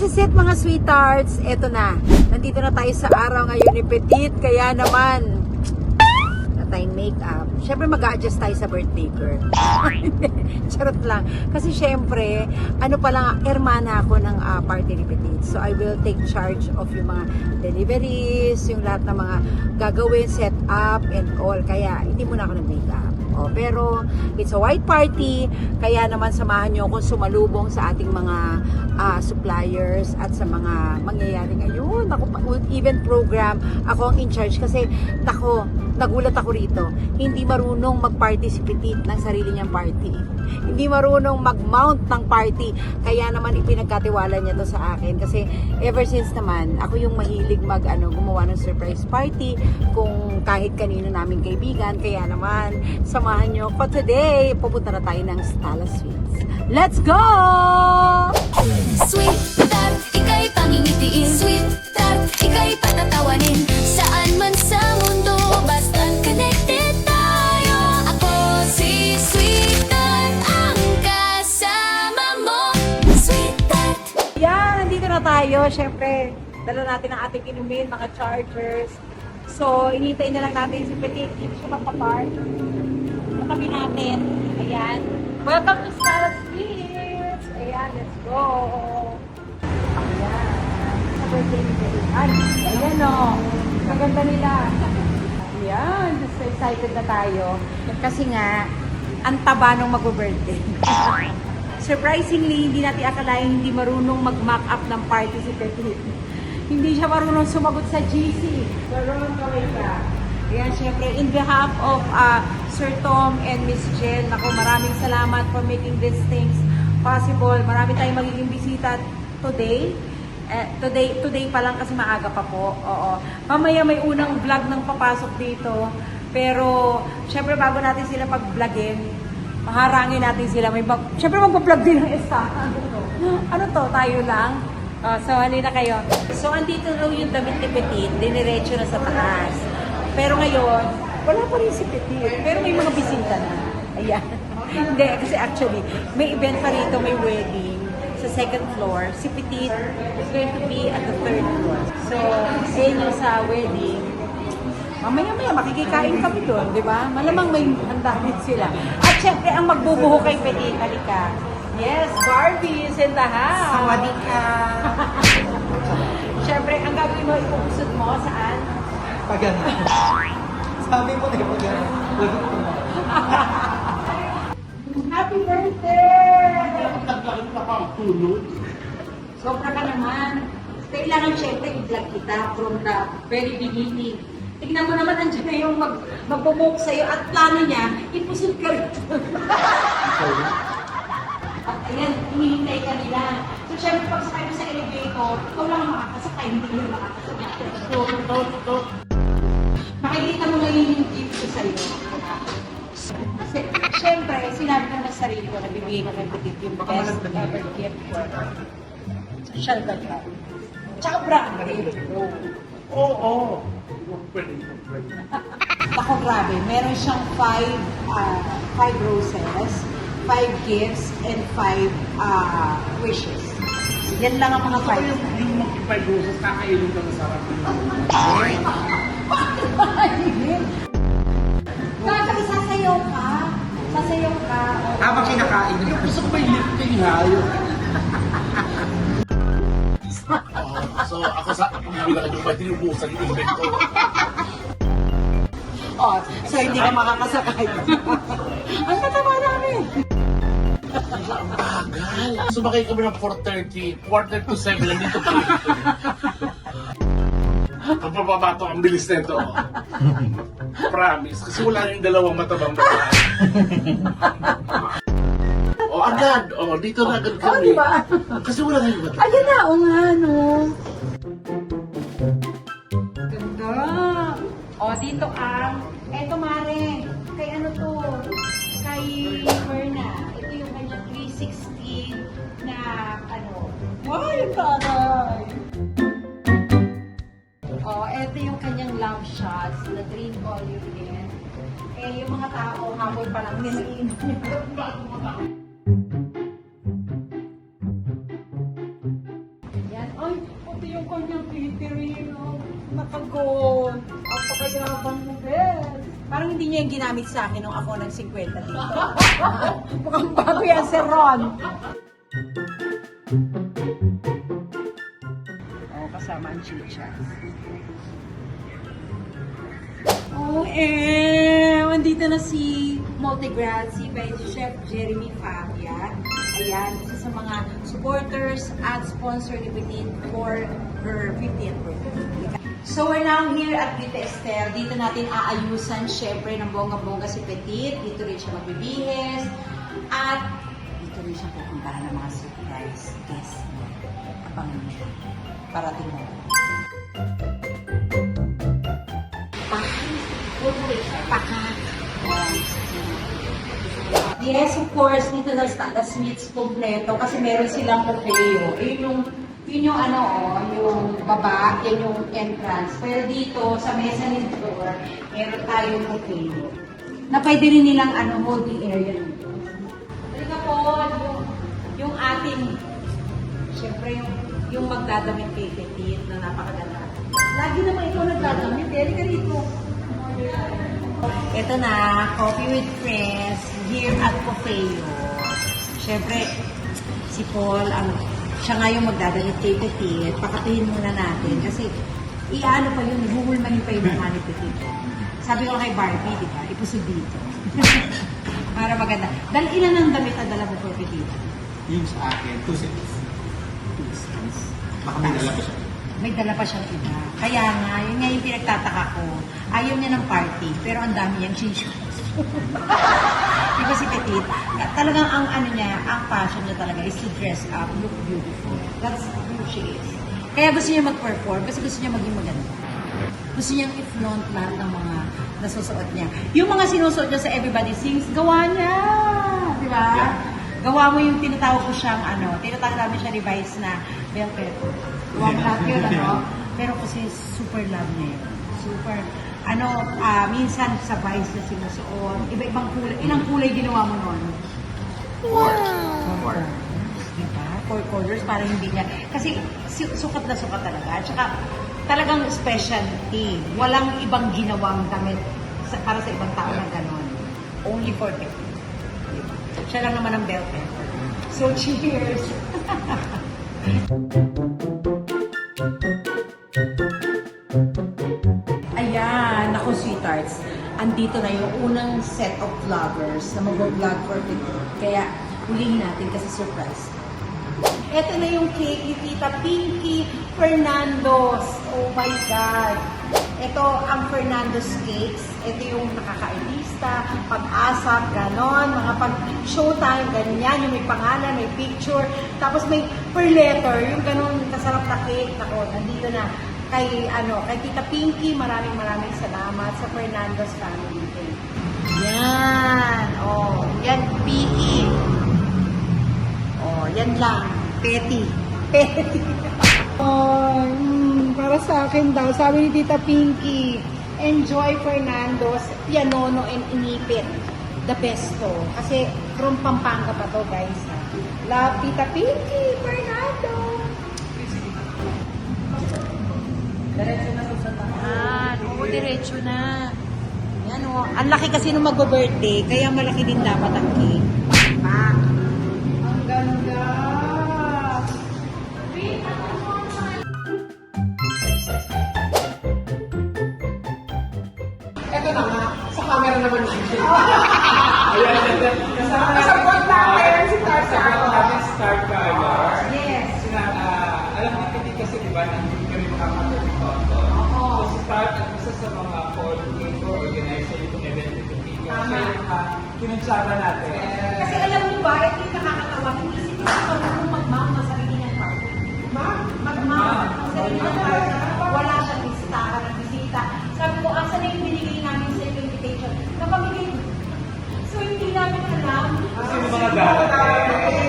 is it mga sweethearts. Eto na. Nandito na tayo sa araw ngayon ni Petite. Kaya naman, na tayong makeup. Siyempre mag-a-adjust tayo sa birthday girl. Charot lang. Kasi siyempre, ano pa lang, hermana ako ng party ni Petite. So I will take charge of yung mga deliveries, yung lahat ng mga gagawin, set up and all. Kaya hindi muna ako nag-makeup. Oh, pero it's a white party, kaya naman samahan nyo kung sumalubong sa ating mga suppliers at sa mga mangyayari ngayon. Ako, even program, ako ang in charge kasi nagulat ako rito. Hindi marunong mag-party si Petite ng sarili niyang party. Hindi marunong mag-mount ng party. Kaya naman ipinagkatiwala niya to sa akin. Kasi ever since naman, ako yung mahilig gumawa ng surprise party kung kahit kanino naming kaibigan. Kaya naman, samahan nyo ko today. Pupunta na tayo ng Stala Sweets. Let's go! Sweet tart, ika'y pangingitiin. Sweet tart, ika'y patatawanin. Saan man sa mundo, basta't connected tayo. Ako si Sweet Tart, ang kasama mo. Sweet Tart. Yan, nandito na tayo. Siyempre, dala natin ang ating inumin, mga chargers. So, inintay na lang natin si Petite. Hindi siya magpapark. Katabi natin. Ayan. Welcome to Stala Sweets! Ayan, let's go! Ayan. Sa birthday ni Petite. Ayan o. Maganda nila. Ayan. Just so excited na tayo. Kasi nga, ang taba nung mag-birthday. Surprisingly, hindi natin akalain hindi marunong mag-mock up ng party si Petite. Hindi siya marunong sumagot sa GC. Marunong kaway ka. Ayan, syempre, in behalf of Sir Tom and Miss Jen, ako, maraming salamat for making these things possible. Marami tayong magiging bisita today. Today pa lang kasi maaga pa po. Oo. Mamaya may unang vlog ng papasok dito. Pero, syempre, bago natin sila pag-vlogin, maharangin natin sila. Syempre, magpa-vlog din ng isa. Ano to? Tayo lang? So, halina kayo. So, andito na yung damit ni Petite. Diniretso na sa taas. Pero ngayon, wala pa rin si Petite. Pero may mga bisita na. Ayan. Hindi, kasi actually, may event pa rito, may wedding sa second floor. Si Petite is going to be at the third floor. So, ayun yung sa wedding. Mamaya-maya, makikikain kami doon, di ba? Malamang may handa din sila. At syempre, ang magbubuho kay Petite, halika. Yes, Barbie is in the house. Sawadee ka. Syempre, ang gagawin mo, ipupusot mo saan? Pagana. Sabi mo na yung pagana. Lagot ko na. Happy birthday! Naglagot na pa ang tulog. Sobra ka naman. Kailangan syempre i-vlog kita from the very beginning. Tignan mo naman, andyan na yung magbubuhok sa'yo at plano niya, ipusot ka rin. At ayan, hinihintay ka nila. So syempre pag sakay mo sa elevator, ikaw lang ang makakasakay, hindi nila makakasakay. Makikita mo ngayon yung gift ko sa'yo. Kasi syempre, sinabi ko na sa sarili ko na bibigay ko ng Petite yung best ever gift ko. Social ka ba? Tsaka brand. Oo. Ako grabe, meron siyang 5 roses, 5 gifts, and 5 wishes. Yan lang ang mga 5. Yung mag-5 kakainin ka masarap. Bakit sasayaw ka? Sasayaw ka. Habang kinakain, gusto ko ba yung lifting hayop? So, ako sa bilang yung pwede nilubusan yung invento. Oh, so hindi ka makakasakay. Ang tatama namin. Ang bagal. Sumakay kami ng 4:30, quarter to 7, nandito pa. Ang papabato, ang bilis na ito. Promise. Kasi wala yung dalawang matabang bataan. O, agad. O, dito na agad kami. diba? Kasi wala na yung bataan. Ayun na, o nga, no. Ganda. O, dito ang, eto mare, kay ano to, kay Verna. Ito yung kanyang 360 na, ay, ang taray. O, eto yung kanyang love shots na green volume din. Eh, yung mga tao, habol pa lang nila iinom. Ito yung kanyang catering. Oh. Nakagold. Ang pakayabang mo, bes. Parang hindi niya yung ginamit sa akin nung ako ng 50 dito. Mukhang bago yan si Ron. Oh, kasama ang chicha. Oh, andito na si Multigrazi by Chef Jeremy Favia. Ayan, isa sa mga supporters at sponsor ni Petit for her 50th birthday. So we're now here at Tita Esther. Dito natin aayusan syempre ng bongga-bongga si Petit. Dito rin siya magbibihis. At dito rin siya pupuntahan ng mga surprise guests. Abangan mo. Parating mo. Pakat. Yes, of course, dito na the sweets kompleto kasi meron silang buffet. Yun yung ano, yung baba, yan yung entrance. Pero dito, sa mesa ni floor, meron tayong buffet. Na pwede rin nilang holding area dito. Halika po, yung ating, syempre yung magdadamit kay Petit na napakaganda. Lagi naman ikaw nagdadamit, halika dito. Ito na, Coffee with Friends, here at Cofeo. Siyempre, si Paul, siya nga yung magdadalit kay Petit. Pakatuhin muna natin kasi iano pa yun, huhulmanin pa yung mukha ni Petit. Sabi ko kay Barbie, di ba? Ipusod dito. Para maganda. Dahil ilan ang damit na dala mo for Petit? Yung sa akin, 2 cents. 2 cents. Baka may dala pa siya. May dala pa siyang iba. Kaya nga, yun nga yung pinagtataka ko. Ayaw niya ng party, pero ang dami niyang shoes. Di ba si Petit? Talagang ang niya, ang passion niya talaga is to dress up, look beautiful. That's who she is. Kaya gusto niya mag-perform kasi gusto niya maging maganda. Gusto niyang i-flaunt lahat ng mga nasusuot niya. Yung mga sinusuot niya sa Everybody Sings, gawa niya! Di ba? Yeah. Gawa mo yung tinatawag ko siyang tinatawag namin siya revise na bell pepper. Huwag lahat yun, Pero kasi super love niya yun. Super, minsan sa Vice na sinusuot. Iba-ibang kulay. Ilang kulay ginawa mo nun? 4. Diba? 4 colors para hindi niya. Kasi sukat na sukat talaga. At saka talagang specialty. Walang ibang ginawang damit para sa ibang tao na gano'n. Only for them. Siya lang naman ang bell pepper. So, cheers! Ayan, naku sweethearts. Andito na yung unang set of vloggers na mag-vlog for today. Kaya, hulihin natin kasi surprise. Ito na yung cake ni Tita Pinky Fernando's. Oh my God! Ito ang Fernando's Cakes. Ito yung nakakailista, pag-asa, ganon, mga pag-showtime, ganyan, yung may pangalan, may picture, tapos may per letter, yung ganon kasarap na cake. Ako, nandito na kay Tita Pinky, maraming salamat sa Fernando's family. Yan, yan PE. Yan lang, petty. Para sa akin daw, sabi ni Tita Pinky, enjoy Fernando's Pianono and Inipit. The best to. Kasi from Pampanga pa to, guys. Love Tita Pinky, Fernando. Diretso na sa satahan. Oo, diretso na. Yan ang laki kasi nung mag-birthday, kaya malaki din dapat ang cake. Ang ganda. Ito na nga, sa camera naman natin. Ayan, kasama natin si Star Kaya. Yes. Alam mo kasi diba, nandun kami makakatulog dito. So si Star, isa sa mga coordinator, organizer itong event nito. Siya yung kinuntsaba natin. Kasi alam niyo ba, ito yung nakakatawa. Hindi sila marunong mag-mount ng sarili niyang party. Mag-mount ng sarili niyang party. Wala siyang listahan ng bisita. Sabi ko, asa na yung binigay namin sa invitation? Napamigay mo. So, hindi namin alam. Kasi yung mga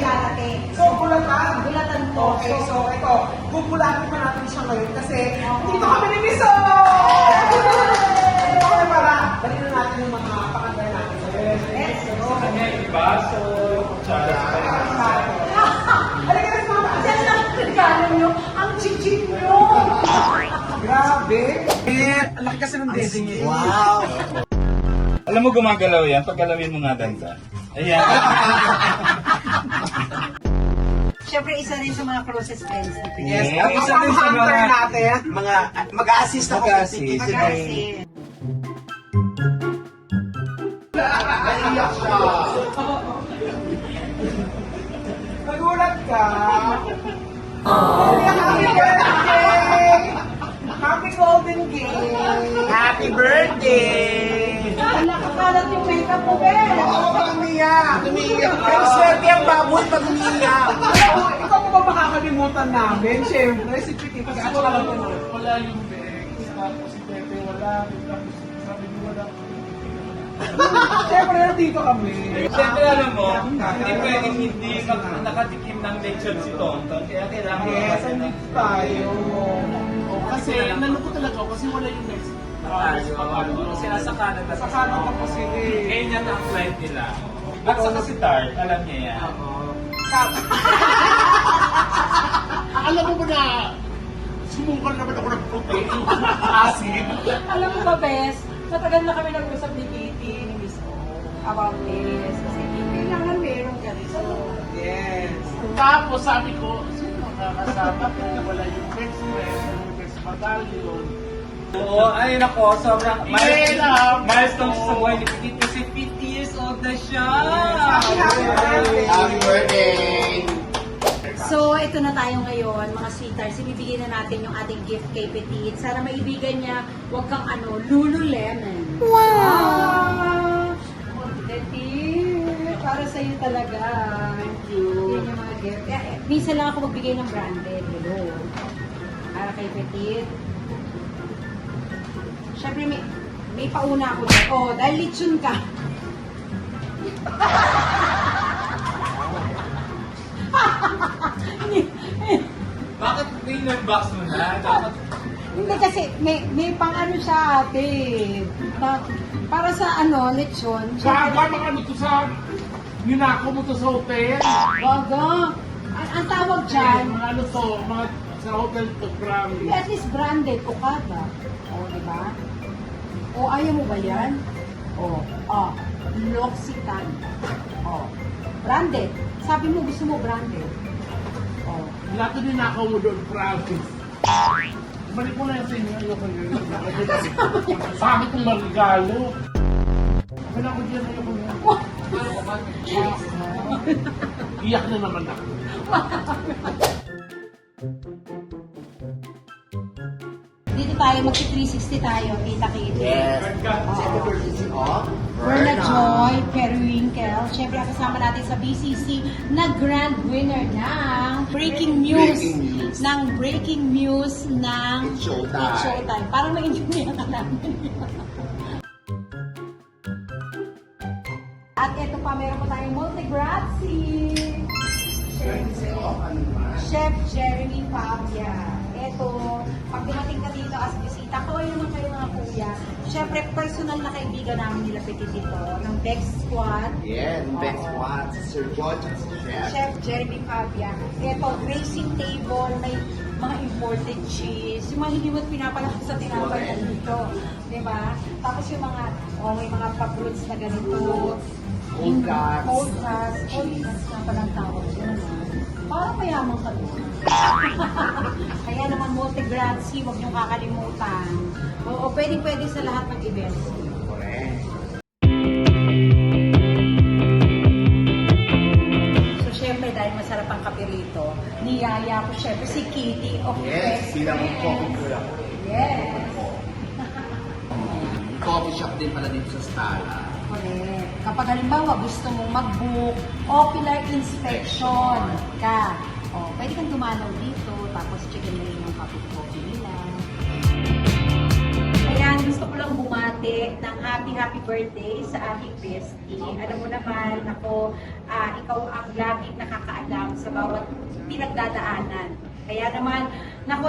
darating. So, bulatan po. Okay, so ito, bubulatin pa natin siya ngayon kasi dito kami ni Miso! Dito kami para balik na natin yung mga pakagay natin. Yes. Sa kanya, yung baso, kutsara, sa kanya. Halika na sa mga. Diyan lang regalo nyo. Ang chicha Kitchen nyo! Grabe! Ang laki kasi ng dede niya. Wow! Alam mo gumagalaw yan, pag galawin mo nga ganda. Ayan. Siyempre, isa rin sa mga closest friends ni Prince. Yes, Ang isa din sa mga natin, mga mag-a-assist ako sa Mag-a-assist. Titi Kasi, today. Naiyak siya. nagulat ka. Happy birthday! Happy Golden Gate! Happy birthday! Nakakalat yung makeup mo, Ben! Oo, umiyak. Umiyak. Pero swerte ang baboy pag umiyak. Ikaw mo ba makakalimutan namin? Siyempre, si Piti. Kasi ako lang yun. Wala yung Bex, tapos si Pepe wala, tapos sabi niyo wala. Siyempre, nandito kami. Siyempre alam mo, hindi pwedeng hindi nakatikim ng lechon si Tonton. Kaya kailangan Yes, nandito tayo. Kasi nalungkot talaga ako kasi wala yung next. Kasi nasa Canada. Sa kanan ako sila eh. Ngayon yan ang flight nila. At saka si Tart, alam niya yan. Alam mo ba na sumungkal naman ako ng protein? Asin. Alam mo ba, Bes? Matagal na kami nag-usap ni Katie, ni Miss O, about this. Kasi kailangan meron ganito. Yes. Tapos sabi ko, sino makakasama ko? Wala yung best friend, yung best battalion. Oo, ay nako, sobrang Yeah. milestone siya sa buhay ni Petit kasi 50 years old na siya. Happy birthday! So, ito na tayo ngayon, mga sweethearts. Ibibigay na natin yung ating gift kay Petit. Sana maibigan niya, huwag kang Lululemon. Wow! Petit, para sa'yo talaga. Thank you. Yan yung mga gift. Minsan lang ako magbigay ng branded. Hello. Para kay Petit. Siyempre, may pauna ako dyan. Oh, dahil lechon ka. Bakit box mo na? Dapat Hindi kasi, may pang ano siya ate. Para sa lechon. Baga, mga ano to sa... Ninako mo to sa hotel? Baga. Ang tawag dyan, Mga ano to, mga sa hotel to, promise. at least branded, Okada. O, di ba? O, ayaw mo ba yan? O, L'Occitane. O, branded. Sabi mo, gusto mo branded. O, Lahat na ninakaw mo doon, promise. Balik mo na yung sa inyo, ayoko yun. Bakit kong magigalo? Wala ko dyan, ayoko yun. Iyak na naman ako. dito tayo, magki-360 tayo, kita-kita. Yes. Second birthday of Berna Joy, Periwinkle. Siyempre, kasama natin sa BCC na grand winner ng Breaking News. Breaking News. Ng Breaking News ng It's Showtime. It's Showtime. Parang maintindihan ka namin. At ito pa, meron pa tayong multi-grazzi. Chef Jeremy Pavia. Ito, pag dumating ka dito as bisita, kaway naman kayo mga kuya. Siyempre, personal na kaibigan namin nila Petit dito, ng Bex Squad. Yes, Bex Watts, Sir George, Chef. Chef Jeremy Pavia. Ito, racing table, may mga imported cheese. Yung mga hindi mo pinapalaki sa tinapay na dito. Diba? Tapos yung mga, may mga pa-fruits na ganito. Cold cuts. Cold cuts. Cold cuts na palang tawag yun. Parang mayaman ka doon. Kaya naman multi-grazzi, huwag niyong kakalimutan. Oo, pwede sa lahat ng events. Correct. So, syempre, dahil masarap ang kape rito, niyaya ko syempre si Kitty of Yes, Best bilang Friends. coffee girl ako. Yes. Coffee shop din pala dito sa Stara. Correct. Kapag halimbawa gusto mong mag-book, ocular inspection ka, pwede kang dumalaw dito, tapos checkin mo rin yung coffee nila. Ayan, gusto ko lang bumati ng happy birthday sa ating bestie. Alam mo naman, ikaw ang laging nakakaalam sa bawat pinagdadaanan. Kaya naman,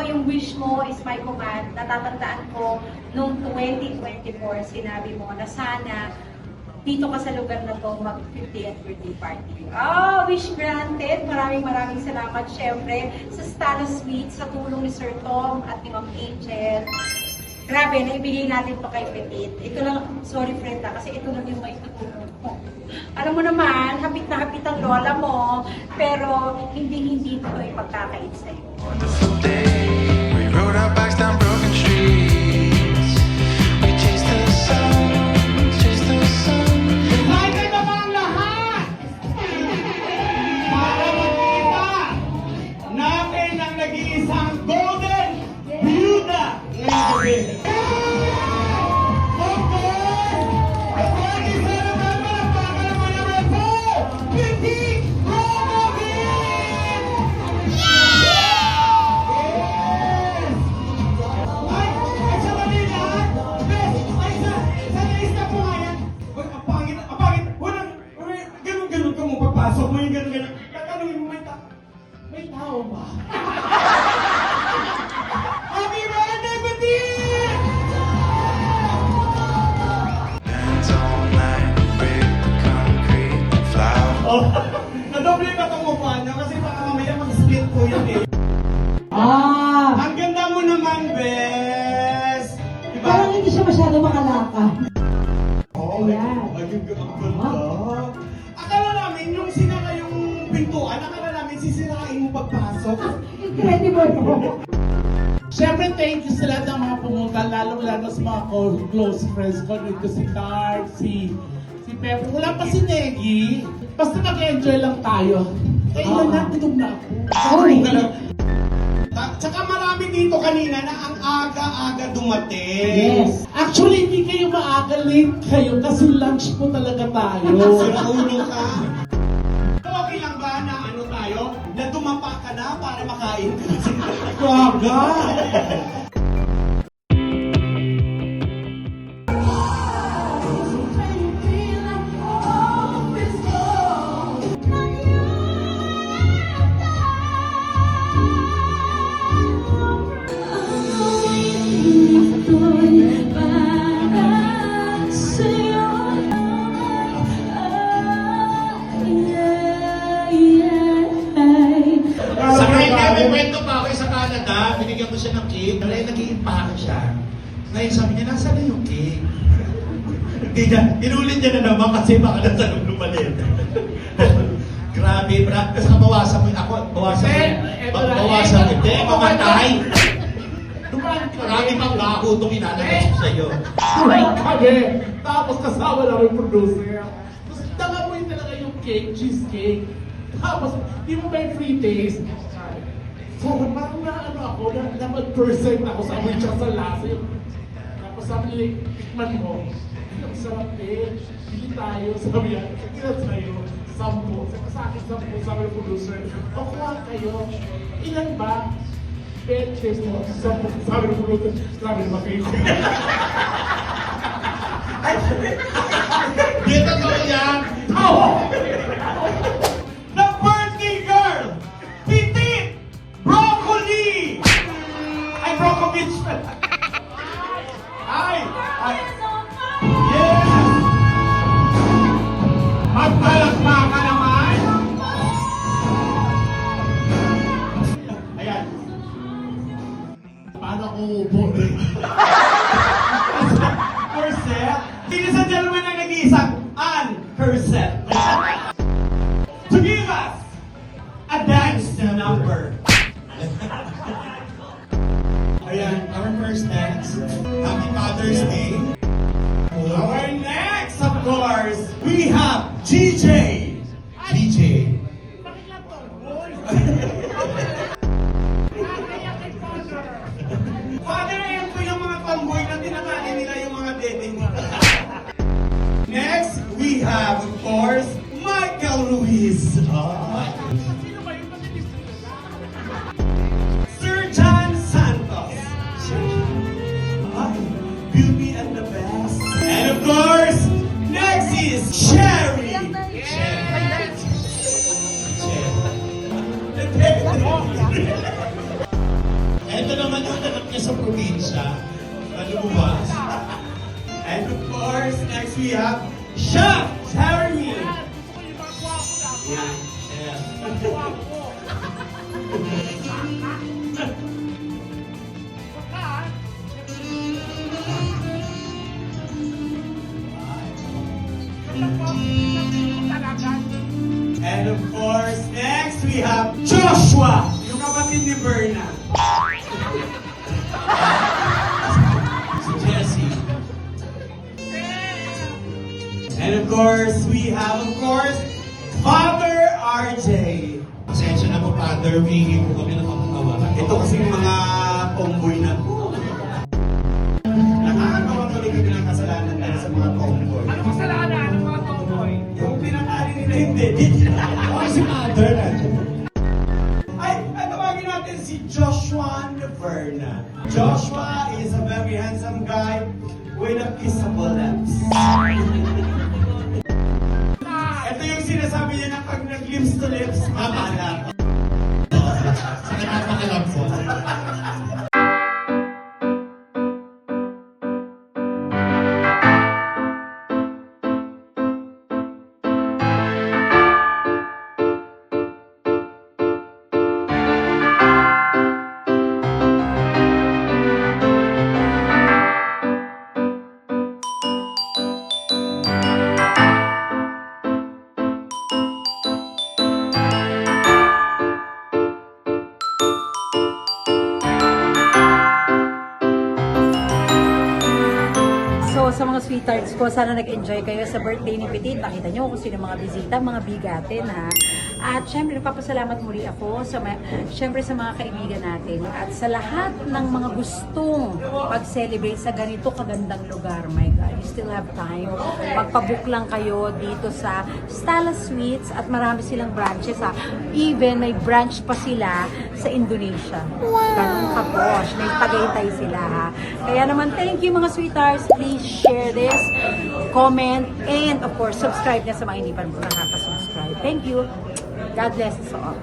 yung wish mo is my command. Natatandaan ko, noong 2024, sinabi mo na sana dito ka sa lugar na to mag 50th birthday party. Oh, wish granted. Maraming salamat syempre sa Stano Suites, sa tulong ni Sir Tom at ni Ma'am Angel. Grabe, naibigay natin to kay Petit. Ito lang, sorry friend kasi ito lang yung may tutulong ko. Alam mo naman, hapit na hapit ang lola mo, pero hindi ko ipagkakait sa'yo. Wonderful day. We rode our bikes down broken streets. We chased the sun, chased the sun. Excited na ba ang lahat? Para makita natin ang nag-iisang golden Buddha ngayong gabi. Pasok mo yung gano'n. Tatanungin mo, may tao ba? Happy birthday, Petit! Hands all night, break the concrete, fly. Oh, nadoble na itong mukha niya kasi baka mamaya mag-split po yun eh. Ang ganda mo naman, Bes! Diba? Parang hindi siya masyado makalaka. Oo, Ayan. ang ganda. Akala namin yung sinara yung pintuan, akala namin sisirain mo pagpasok. Incredible. Siyempre, thank you sa lahat ng mga pumunta, lalo-lalo sa mga close friends ko. Dito si Card, si Pepe. Wala pa si Negi. Basta mag-enjoy lang tayo. Ilan na, tulog na ako. Sorry. Tsaka marami dito kanina na ang aga-aga dumating. Yes. Actually, hindi kayo maaga, late kayo kasi lunch po talaga tayo. Sira ulo ka. Okay lang ba na ano tayo? Na dumapa ka na para makain ka? Gaga! Sa kanya, may kwento pa ako sa Canada, binigyan ko siya ng cake, kaya nag-i-impake siya. Ngayon sabi niya, nasa na yung cake? Hindi niya, inulit niya na naman kasi baka nasa nung lumalit. Grabe, kasi bawasan mo ako, bawasan mo, bawasan mo, hindi, mamatay. Marami pang bako itong inalagay ko sa iyo. Kami, tapos kasama lang yung producer. Tapos dangamoy talaga yung cake, cheesecake. Tapos, di mo may free taste. So, parang na ano ako, na mag-percent ako sa amoy tsaka sa lasa. Tapos sabi nila, tikman mo. Ang sarap eh. Bili tayo, sabi yan. Ilan sa'yo? 10. Sa akin 10, sabi ng producer. O kuha kayo. Ilan ba? 10 taste mo. 10, sabi ng producer. Sabi ng mga Di totoo yan. Oh! The birthday girl! Petit! Broccoli! Ay, Brockovich! Ay! Ay! Yes! Magpalakpakan naman! Ayan. Paano ko uubos? Corset. Ladies and gentlemen, ang nag-iisang Ann Corset. To give us a dance number. Ayan, our first dance. Happy Father's Day. Our next, of course, we have GJ. DJ. Father, ayan po yung mga tomboy na tinatali nila yung mga dede nila. Next, we have, of course, Michael Ruiz. Sir John Santos. Ay, Beauty and the Best. And of course, next is Cherry. Ito naman yung anak niya sa probinsya. Ano mo ba? And of course, next we have Chef Jeremy. Yan. And of course, next we have Joshua, yung kapatid ni Berna. Si Jessie. And of course, we have, Father RJ. Pasensya na po, Father. Humingi po kami ng pagkakawa. Ito kasing mga tomboy na to. Nakakagawa kami ng kasalanan dahil sa mga tomboy. Ano kasalanan ng mga tomboy? Yung pinakali nila hindi. Ako si Father. Ay, tawagin natin si Joshua Naverna. Joshua is a very handsome guy with a kissable lips. Ito yung sinasabi niya na pag nag-lips to lips, mamala. Sa nakapakalam po. So, sa mga sweethearts ko, sana nag-enjoy kayo sa birthday ni Petit. Nakita nyo kung sino mga bisita, mga bigatin, ha? At syempre, nagpapasalamat muli ako syempre sa mga kaibigan natin at sa lahat ng mga gustong pag-celebrate sa ganito kagandang lugar. My God, you still have time. Magpabook lang kayo dito sa Stala Suites at marami silang branches, ha? Even may branch pa sila sa Indonesia. Ganun ka-posh. May Tagaytay sila, ha? Kaya naman, thank you mga sweethearts. Please share this, comment, and of course, subscribe na sa mga hindi pa nakaka-subscribe. Thank you. God bless us all.